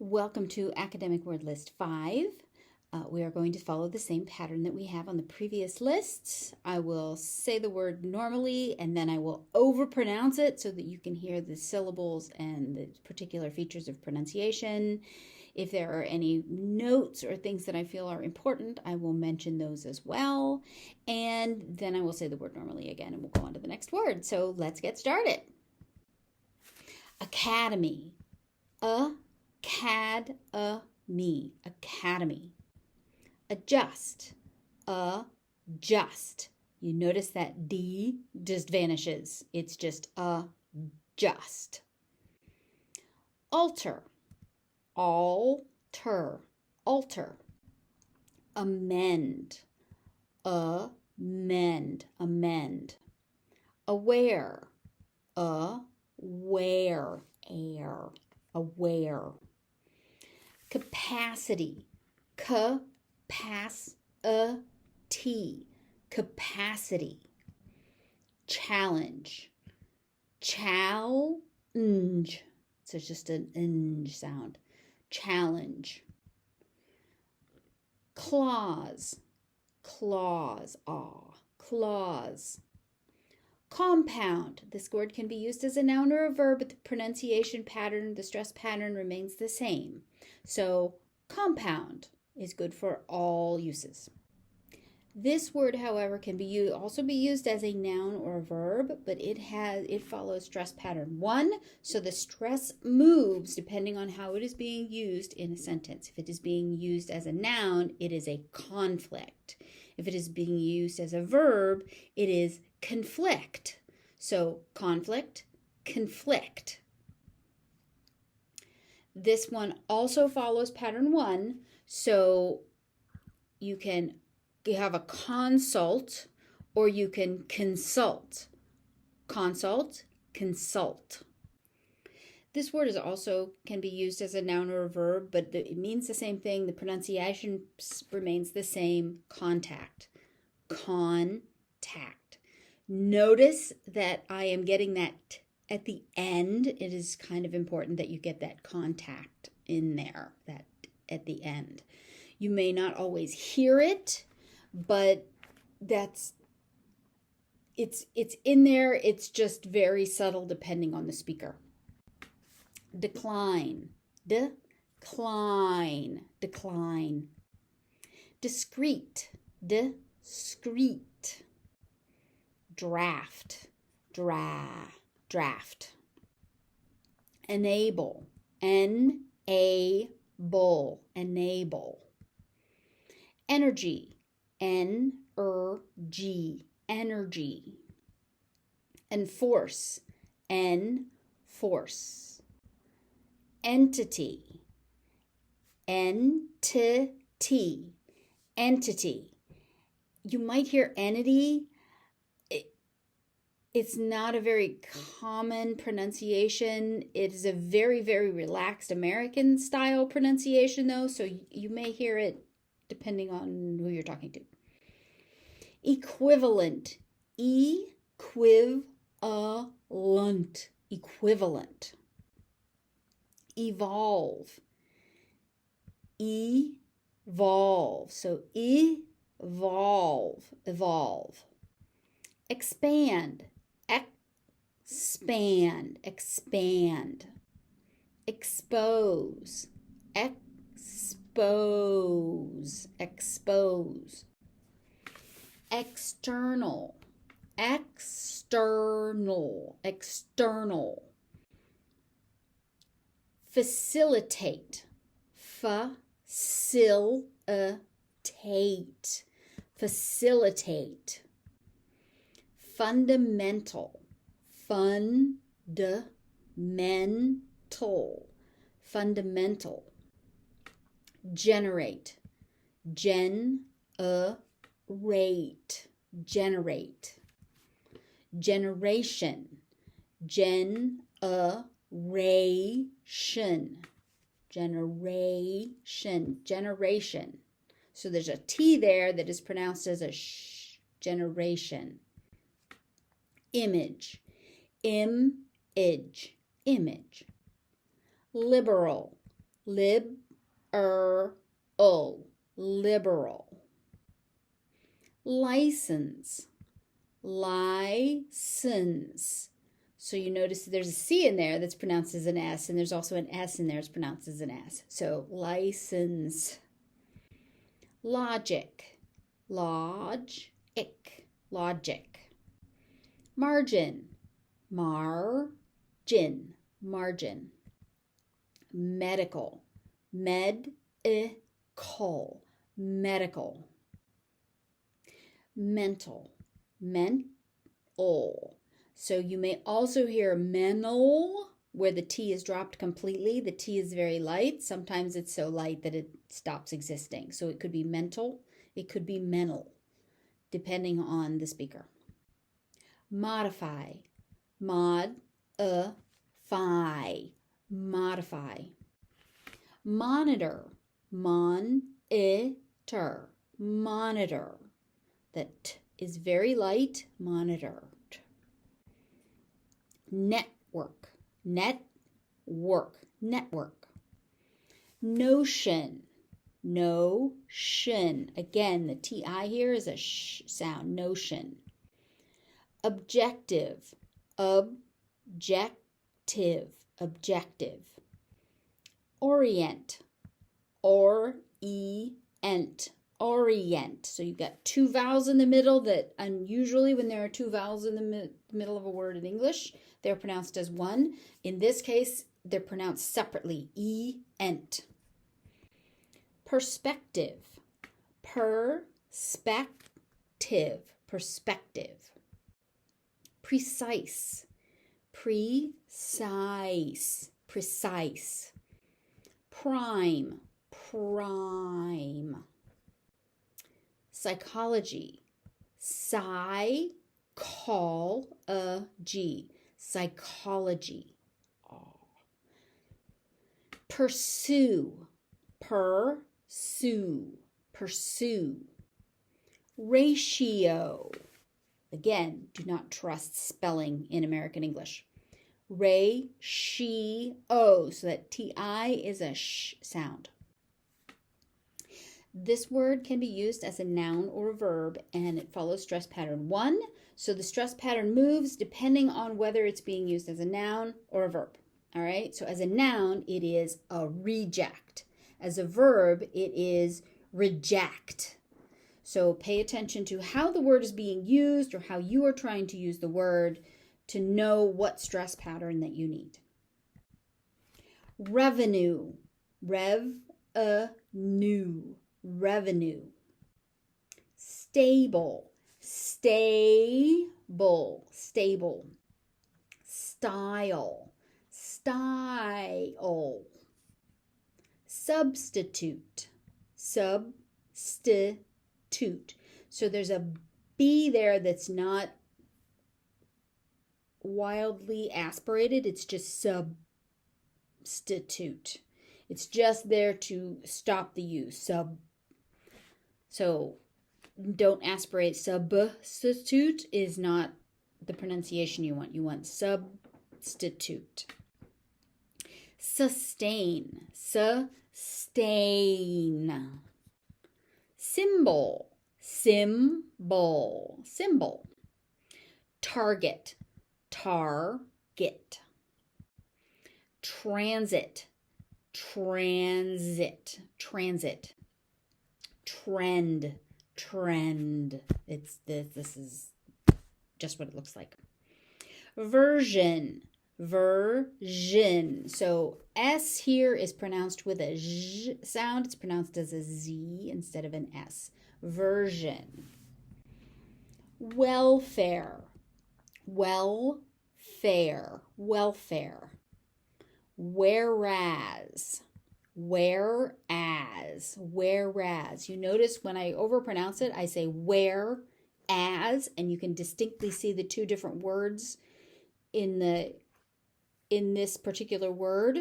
Welcome to Academic Word List 5. We are going to follow the same pattern that we have on the previous lists. I will say the word normally and then I will overpronounce it so that you can hear the syllables and the particular features of pronunciation. If there are any notes or things that I feel are important, I will mention those as well. And then I will say the word normally again and we'll go on to the next word. So let's get started. Academy. Academy. Academy. Adjust. Adjust. You notice that D just vanishes. It's just adjust. Alter. Alter. Alter. Amend. Amend. Amend. Aware. Aware. Air. Aware. Capacity. Capacity. Capacity. Challenge. Challenge. So it's just an ng sound. Challenge. Clause. Clause. Clause. Compound. This word can be used as a noun or a verb, but the pronunciation pattern, the stress pattern remains the same. So compound is good for all uses. This word, however, can be also be used as a noun or a verb, but it follows stress pattern 1, so the stress moves depending on how it is being used in a sentence. If it is being used as a noun, it is a conflict. If it is being used as a verb, it is conflict. So conflict, conflict. This one also follows pattern 1, so you have a consult or you can consult. Consult, consult. This word is also can be used as a noun or a verb, but it means the same thing. The pronunciation remains the same. Contact. Contact. Notice that I am getting that at the end. It is kind of important that you get that contact in there, that at the end. You may not always hear it, but it's in there. It's just very subtle depending on the speaker. Decline. Decline. Decline. Discreet. Discreet. Draft. Draft. Enable. Enable. Enable. Energy. Energy. Energy. Enforce. Enforce. Entity. Entity. Entity. You might hear entity. It's not a very common pronunciation. It is a very, very relaxed American style pronunciation though, so you may hear it depending on who you're talking to. Equivalent. Equivalent. Equivalent. Evolve. Evolve. So evolve. Evolve. Expand. Expand. Expand. Expose. Expose. Expose. External. External. External. Facilitate. Facilitate. Facilitate. Fundamental. Fundamental. Fundamental. Generate. Generate. Generate. Generation. Generation. Generation. Generation. So there's a T there that is pronounced as a sh. Generation. Image. Image. Image. Liberal. liberal. License, license. So you notice there's a C in there that's pronounced as an S, and there's also an S in there that's pronounced as an S. So license. Logic, logic. Margin, margin. Medical, medical. Mental. So you may also hear mental, where the T is dropped completely. The T is very light. Sometimes it's so light that it stops existing. So it could be mental, it could be mental, depending on the speaker. Modify, modify. Monitor, monitor. That T is very light, monitor. Network. Notion. Again, the TI here is a sh sound, notion. Objective. Orient. Orient. So you've got two vowels in the middle that unusually when there are two vowels in the middle of a word in English, they're pronounced as one. In this case, they're pronounced separately, E-ent. Perspective. Precise. Prime. Psychology. Psychology. Pursue. Ratio. Again, do not trust spelling in American English. Ratio. So that TI is a sh sound. This word can be used as a noun or a verb, and it follows stress pattern 1. So the stress pattern moves depending on whether it's being used as a noun or a verb. All right, so as a noun, it is a reject. As a verb, it is reject. So pay attention to how the word is being used or how you are trying to use the word to know what stress pattern that you need. Revenue. Revenue. Stable. Style. Substitute. So there's a B there that's not wildly aspirated. It's just substitute. It's just there to stop the use. So don't aspirate. Substitute is not the pronunciation you want. You want substitute. Sustain. Symbol. Target. Transit. Trend. This is just what it looks like. Version. So S here is pronounced with a Z sound. It's pronounced as a Z instead of an S. Version. Welfare. Whereas. You notice when I overpronounce it, I say whereas, and you can distinctly see the two different words in this particular word.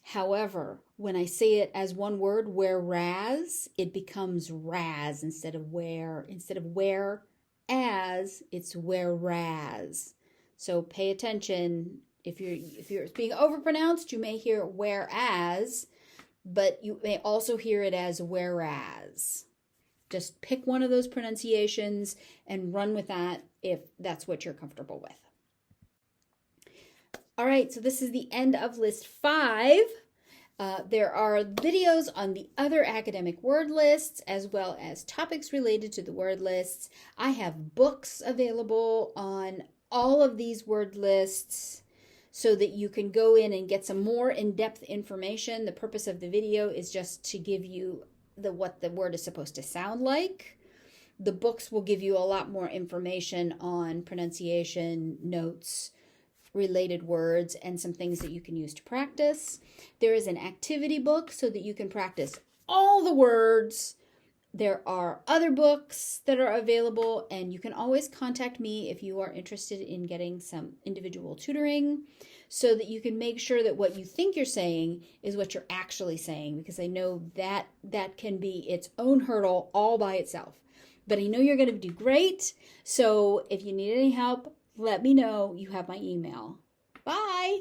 However, when I say it as one word, whereas, it becomes raz instead of where. Instead of whereas, it's whereas. So pay attention. If you're being overpronounced, you may hear whereas, but you may also hear it as whereas. Just pick one of those pronunciations and run with that if that's what you're comfortable with. All right, so this is the end of list 5. There are videos on the other academic word lists as well as topics related to the word lists. I have books available on all of these word lists so that you can go in and get some more in-depth information. The purpose of the video is just to give you what the word is supposed to sound like. The books will give you a lot more information on pronunciation, notes, related words, and some things that you can use to practice. There is an activity book so that you can practice all the words. There are other books that are available, and you can always contact me if you are interested in getting some individual tutoring so that you can make sure that what you think you're saying is what you're actually saying, because I know that can be its own hurdle all by itself. But I know you're going to do great, so if you need any help, let me know. You have my email. Bye!